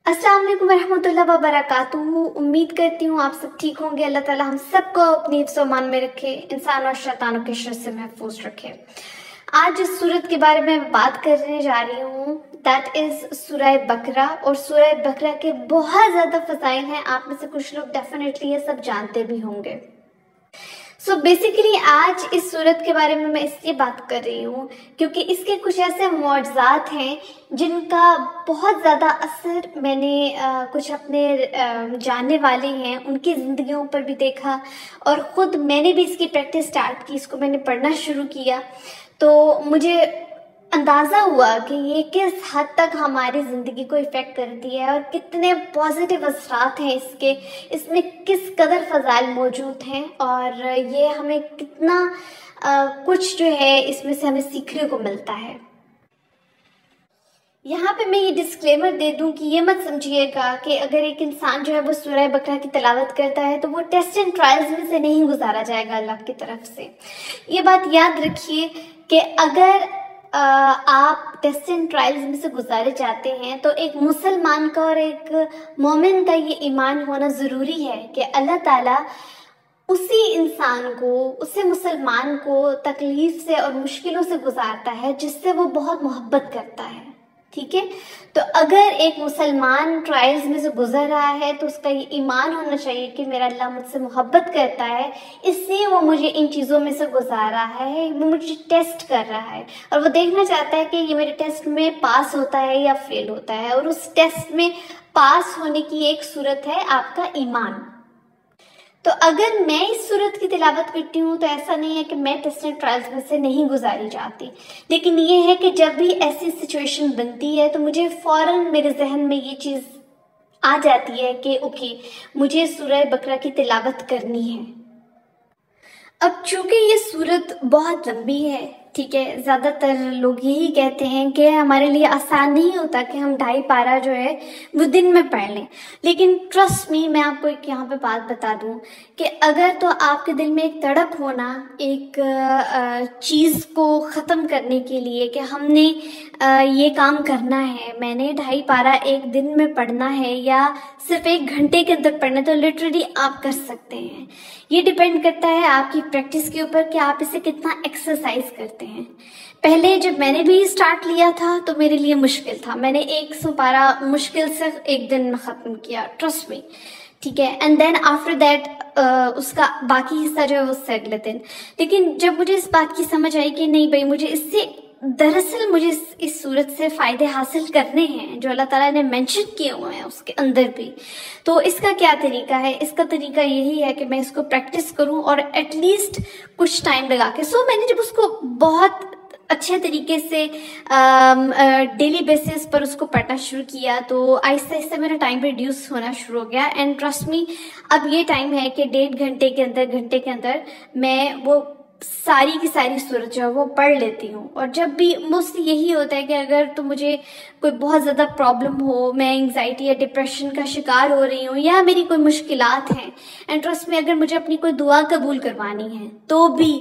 अस्सलाम वालेकुम वरहमतुल्लाहि वबरकातुहू। उम्मीद करती हूँ आप सब ठीक होंगे। अल्लाह ताला हम सबको अपनी हिफ्ज़-ओ-अमान में रखे, इंसान और शैतानों के शर से महफूज रखे। आज जिस सूरत के बारे में बात करने जा रही हूँ दैट इज़ सूरह बकरा। और सूरह बकरा के बहुत ज़्यादा फ़ज़ाइल हैं, आप में से कुछ लोग डेफिनेटली ये सब जानते भी होंगे। सो बेसिकली आज इस सूरत के बारे में मैं इसलिए बात कर रही हूँ क्योंकि इसके कुछ ऐसे मौजज़ात हैं जिनका बहुत ज़्यादा असर मैंने कुछ अपने जानने वाले हैं उनकी ज़िंदगियों पर भी देखा, और ख़ुद मैंने भी इसकी प्रैक्टिस स्टार्ट की, इसको मैंने पढ़ना शुरू किया तो मुझे अंदाज़ा हुआ कि ये किस हद तक हमारी ज़िंदगी को इफ़ेक्ट करती है और कितने पॉजिटिव असरात हैं इसके, इसमें किस कदर फ़ज़ाइल मौजूद हैं और ये हमें कितना कुछ जो है इसमें से हमें सीखने को मिलता है। यहाँ पे मैं ये डिस्क्लेमर दे दूँ कि ये मत समझिएगा कि अगर एक इंसान जो है वो सूरह बकरा की तिलावत करता है तो वो टेस्ट एंड ट्रायल्स में से नहीं गुजारा जाएगा अल्लाह की तरफ से। ये बात याद रखिए कि अगर आप टेस्ट एंड ट्रायल्स में से गुजारे जाते हैं तो एक मुसलमान का और एक मोमिन का ये ईमान होना ज़रूरी है कि अल्लाह ताला उसी इंसान को, उसी मुसलमान को तकलीफ से और मुश्किलों से गुजारता है जिससे वो बहुत मोहब्बत करता है। ठीक है, तो अगर एक मुसलमान ट्रायल्स में से गुजर रहा है तो उसका ये ईमान होना चाहिए कि मेरा अल्लाह मुझसे मोहब्बत करता है, इसलिए वो मुझे इन चीज़ों में से गुजार रहा है, वो मुझे टेस्ट कर रहा है और वो देखना चाहता है कि ये मेरे टेस्ट में पास होता है या फेल होता है। और उस टेस्ट में पास होने की एक सूरत है आपका ईमान। तो अगर मैं इस सूरत की तिलावत करती हूँ तो ऐसा नहीं है कि मैं टेस्ट एंड ट्रायल्स में से नहीं गुजारी जाती, लेकिन ये है कि जब भी ऐसी सिचुएशन बनती है तो मुझे फ़ौरन मेरे जहन में ये चीज़ आ जाती है कि ओके, मुझे सूरह बकरा की तिलावत करनी है। अब चूंकि ये सूरत बहुत लंबी है, ठीक है, ज़्यादातर लोग यही कहते हैं कि हमारे लिए आसान नहीं होता कि हम 2.5 पारा जो है वो दिन में पढ़ लें, लेकिन ट्रस्ट मी, मैं आपको एक यहाँ पे बात बता दूँ कि अगर तो आपके दिल में एक तड़प होना एक चीज़ को ख़त्म करने के लिए कि हमने ये काम करना है, मैंने 2.5 पारा एक दिन में पढ़ना है या सिर्फ 1 घंटे के अंदर पढ़ना है, तो लिटरली आप कर सकते हैं। ये डिपेंड करता है आपकी प्रैक्टिस के ऊपर कि आप इसे कितना एक्सरसाइज करते हैं। पहले जब मैंने भी स्टार्ट लिया था तो मेरे लिए मुश्किल था, मैंने 100 पारा मुश्किल से 1 दिन में ख़त्म किया, ट्रस्ट मी, ठीक है। एंड देन आफ्टर दैट उसका बाकी हिस्सा जो है वो से अगले दिन। लेकिन जब मुझे इस बात की समझ आई कि नहीं भाई, मुझे इससे दरअसल मुझे इस सूरत से फ़ायदे हासिल करने हैं जो अल्लाह ताला ने मेंशन किए हुए हैं उसके अंदर भी, तो इसका क्या तरीका है? इसका तरीका यही है कि मैं इसको प्रैक्टिस करूं और एटलीस्ट कुछ टाइम लगा के। सो मैंने जब उसको बहुत अच्छे तरीके से डेली बेसिस पर उसको पढ़ना शुरू किया तो आहिस्ता आहिस्ता मेरा टाइम रिड्यूस होना शुरू हो गया। एंड ट्रस्ट मी, अब ये टाइम है कि 1.5 घंटे के अंदर मैं वो सारी की सारी सूरत जो है वो पढ़ लेती हूँ। और जब भी मोस्टली यही होता है कि अगर तो मुझे कोई बहुत ज़्यादा प्रॉब्लम हो, मैं एंग्जाइटी या डिप्रेशन का शिकार हो रही हूँ या मेरी कोई मुश्किलात हैं, एंड ट्रस्ट में अगर मुझे अपनी कोई दुआ कबूल करवानी है तो भी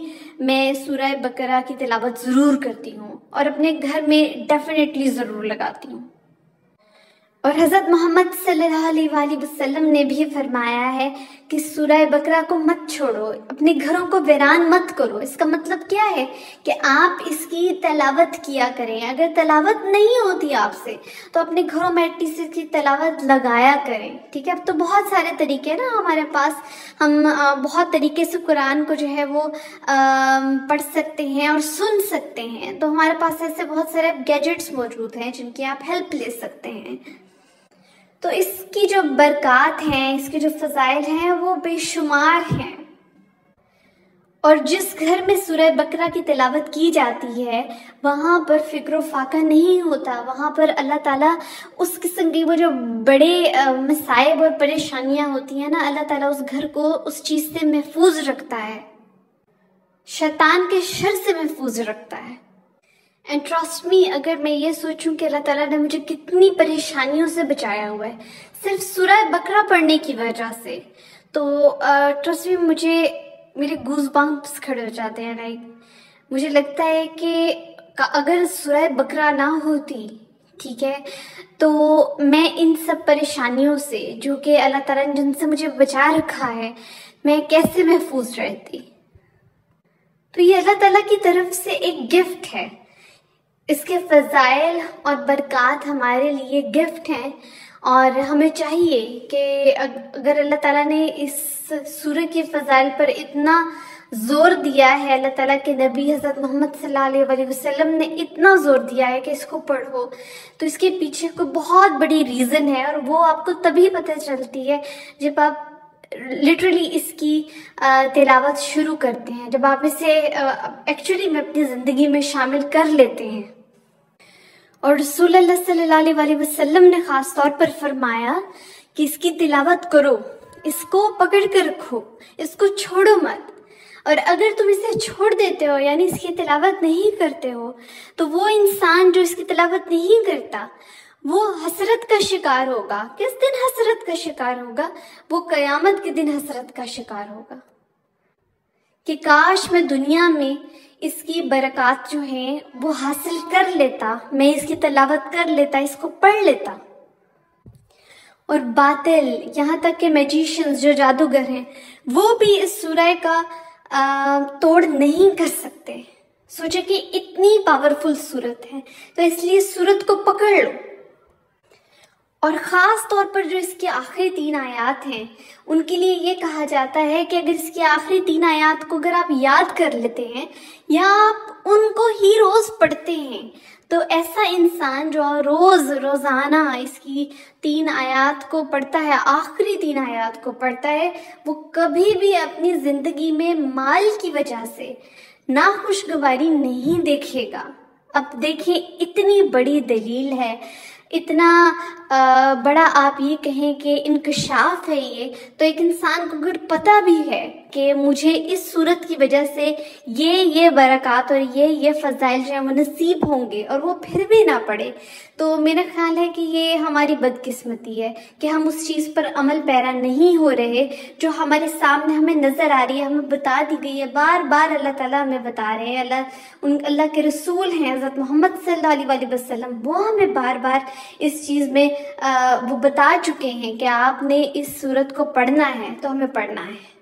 मैं सूरह बकरा की तिलावत ज़रूर करती हूँ और अपने घर में डेफिनेटली ज़रूर लगाती हूँ। और हज़रत मोहम्मद सल्लल्लाहु अलैहि वसल्लम ने भी फरमाया है कि सूरह बकरा को मत छोड़ो, अपने घरों को वीरान मत करो। इसका मतलब क्या है कि आप इसकी तलावत किया करें। अगर तलावत नहीं होती आपसे तो अपने घरों में एटलीस्ट इसकी तलावत लगाया करें, ठीक है। अब तो बहुत सारे तरीके हैं ना हमारे पास, हम बहुत तरीके से कुरान को जो है वो पढ़ सकते हैं और सुन सकते हैं। तो हमारे पास ऐसे बहुत सारे गैजेट्स मौजूद हैं जिनकी आप हेल्प ले सकते हैं। तो इसकी जो बरक़ात हैं, इसके जो फ़ज़ाइल हैं वो बेशुमार हैं। और जिस घर में सूरह बकरा की तिलावत की जाती है वहाँ पर फ़िक्र फ़ाक़ा नहीं होता, वहाँ पर अल्लाह ताला उस किस्म की वो जो बड़े मसाइब और परेशानियाँ होती हैं ना, अल्लाह ताला उस घर को उस चीज़ से महफूज रखता है, शैतान के शर से महफूज रखता है। एंड ट्रस्ट मी, अगर मैं ये सोचूं कि अल्लाह ताला ने मुझे कितनी परेशानियों से बचाया हुआ है सिर्फ सूरह बकरा पढ़ने की वजह से, तो ट्रस्ट मी, मुझे मेरे गूज़बम्प्स खड़े हो जाते हैं। मुझे लगता है कि अगर सूरह बकरा ना होती ठीक है। तो मैं इन सब परेशानियों से जो कि अल्लाह ताला ने जिनसे मुझे बचा रखा है, मैं कैसे महफूज रहती। तो ये अल्लाह ताला की तरफ से एक गिफ्ट है। इसके फजाइल और बरक़ात हमारे लिए गिफ्ट हैं और हमें चाहिए कि अगर अल्लाह ताला ने इस सूरह के फजाइल पर इतना जोर दिया है, अल्लाह ताला के नबी हज़रत मोहम्मद सल्लल्लाहु अलैहि वसल्लम ने इतना जोर दिया है कि इसको पढ़ो, तो इसके पीछे कोई बहुत बड़ी रीज़न है और वो आपको तभी पता चलती है जब आप लिटरली इसकी तिलावत शुरू करते हैं, जब आप इसे एक्चुअली में अपनी ज़िंदगी में शामिल कर लेते हैं। और रसूलुल्लाह सल्लल्लाहु अलैहि वसल्लम ने ख़ास तौर पर फरमाया कि इसकी तिलावत करो, इसको पकड़ कर रखो, इसको छोड़ो मत। और अगर तुम इसे छोड़ देते हो यानी इसकी तिलावत नहीं करते हो, तो वो इंसान जो इसकी तिलावत नहीं करता वो हसरत का शिकार होगा। किस दिन हसरत का शिकार होगा? वो कयामत के दिन हसरत का शिकार होगा कि काश मैं दुनिया में इसकी बरक़ात जो है वो हासिल कर लेता, मैं इसकी तिलावत कर लेता, इसको पढ़ लेता। और बातिल, यहाँ तक के मैजिशियंस जो जादूगर हैं, वो भी इस सूरह का तोड़ नहीं कर सकते। सोचे कि इतनी पावरफुल सूरत है, तो इसलिए सूरत को पकड़ लो। और ख़ास तौर पर जो इसके आखिरी 3 आयात हैं, उनके लिए ये कहा जाता है कि अगर इसकी आखिरी 3 आयात को अगर आप याद कर लेते हैं या आप उनको ही रोज़ पढ़ते हैं, तो ऐसा इंसान जो रोज़ाना इसकी 3 आयात को पढ़ता है, आखिरी 3 आयात को पढ़ता है, वो कभी भी अपनी ज़िंदगी में माल की वजह से नाखुशगवारी नहीं देखेगा। अब देखिए, इतनी बड़ी दलील है, इतना बड़ा आप ये कहें कि इंकशाफ है ये, तो एक इंसान को अगर पता भी है कि मुझे इस सूरत की वजह से ये बरक़ात और ये फ़ज़ाइल जो है वो नसीब होंगे और वो फिर भी ना पढ़े, तो मेरा ख्याल है कि ये हमारी बदकिस्मती है कि हम उस चीज़ पर अमल पैरा नहीं हो रहे जो हमारे सामने हमें नज़र आ रही है, हमें बता दी गई है। बार बार अल्लाह ताला हमें बता रहे हैं, अल्लाह के रसूल हैं हज़रत मोहम्मद सल्लल्लाहु अलैहि वसल्लम, वो हमें बार बार इस चीज़ में वो बता चुके हैं कि आपने इस सूरत को पढ़ना है, तो हमें पढ़ना है।